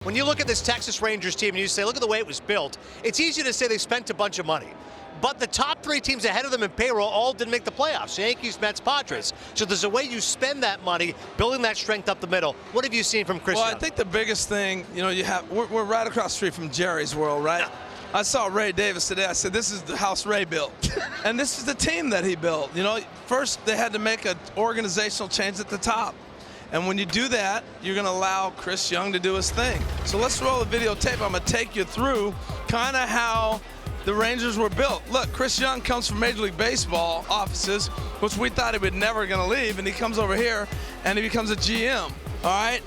When you look at this Texas Rangers team and you say, look at the way it was built, it's easy to say they spent a bunch of money. But the top three teams ahead of them in payroll all didn't make the playoffs. Yankees, Mets, Padres. So there's a way you spend that money, building that strength up the middle. What have you seen from Chris Young? Well, I think the biggest thing, we're right across the street from Jerry's World, right? Yeah. I saw Ray Davis today. I said, this is the house Ray built. And this is the team that he built. First they had to make an organizational change at the top. And when you do that, you're going to allow Chris Young to do his thing. So let's roll the videotape. I'm going to take you through kind of how the Rangers were built. Look, Chris Young comes from Major League Baseball offices, which we thought he would never going to leave, and he comes over here and he becomes a GM, all right?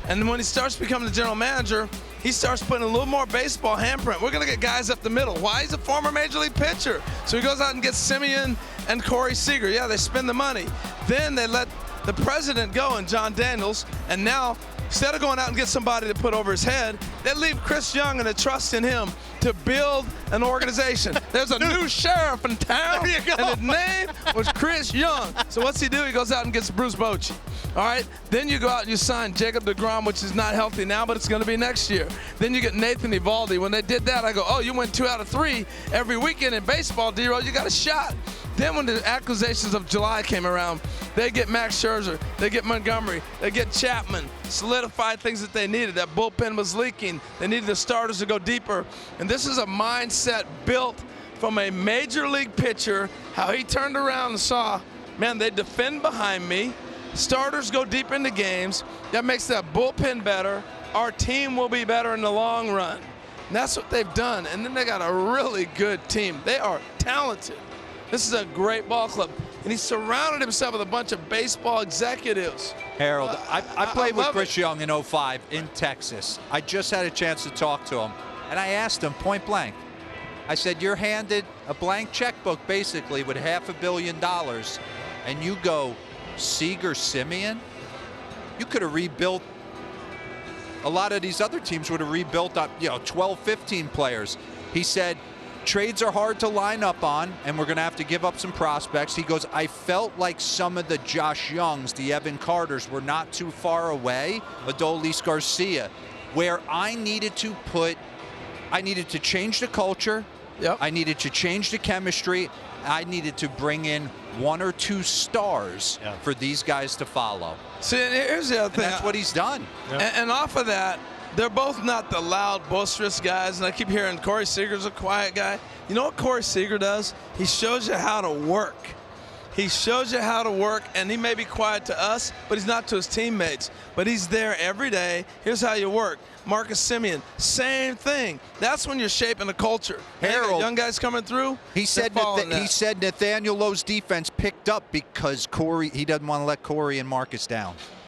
And then when he starts becoming the general manager, he starts putting a little more baseball handprint. We're going to get guys up the middle. Why? He's a former Major League pitcher. So he goes out and gets Simeon and Corey Seager. Yeah, they spend the money. Then they let the president go and John Daniels, and now instead of going out and get somebody to put over his head, they leave Chris Young and they trust in him to build an organization. There's a new sheriff in town, and his name was Chris Young. So what's he do? He goes out and gets Bruce Bochy. All right, then you go out and you sign Jacob deGrom, which is not healthy now, but it's going to be next year. Then you get Nathan Eovaldi. When they did that, I go, oh, you went 2 out of 3 every weekend in baseball, D-Roll, you got a shot. Then when the accusations of July came around, they get Max Scherzer, they get Montgomery, they get Chapman, solidified things that they needed. That bullpen was leaking. They needed the starters to go deeper. And this is a mindset built from a major league pitcher, how he turned around and saw, man, they defend behind me. Starters go deep into games. That makes that bullpen better. Our team will be better in the long run. And that's what they've done. And then they got a really good team. They are talented. This is a great ball club. And he surrounded himself with a bunch of baseball executives. Harold, I played with Chris Young in '05 in Texas. I just had a chance to talk to him. And I asked him point blank. I said, you're handed a blank checkbook basically with $500 million. And you go, Seager, Simeon? You could have rebuilt. A lot of these other teams would have rebuilt up, 12, 15 players. He said, trades are hard to line up on, and we're going to have to give up some prospects. He goes, I felt like some of the Josh Youngs, the Evan Carters, were not too far away, Adolis Garcia, where I needed to change the culture. Yep. I needed to change the chemistry. I needed to bring in 1 or 2 stars for these guys to follow. See, here's the other thing. And that's what he's done. And off of that, they're both not the loud, boisterous guys. And I keep hearing Corey Seager's a quiet guy. You know what Corey Seager does? He shows you how to work. He shows you how to work, and he may be quiet to us, but he's not to his teammates. But he's there every day. Here's how you work. Marcus Simeon, same thing. That's when you're shaping a culture. Harold, young guys coming through. He said Nathaniel Lowe's defense picked up because he doesn't want to let Corey and Marcus down.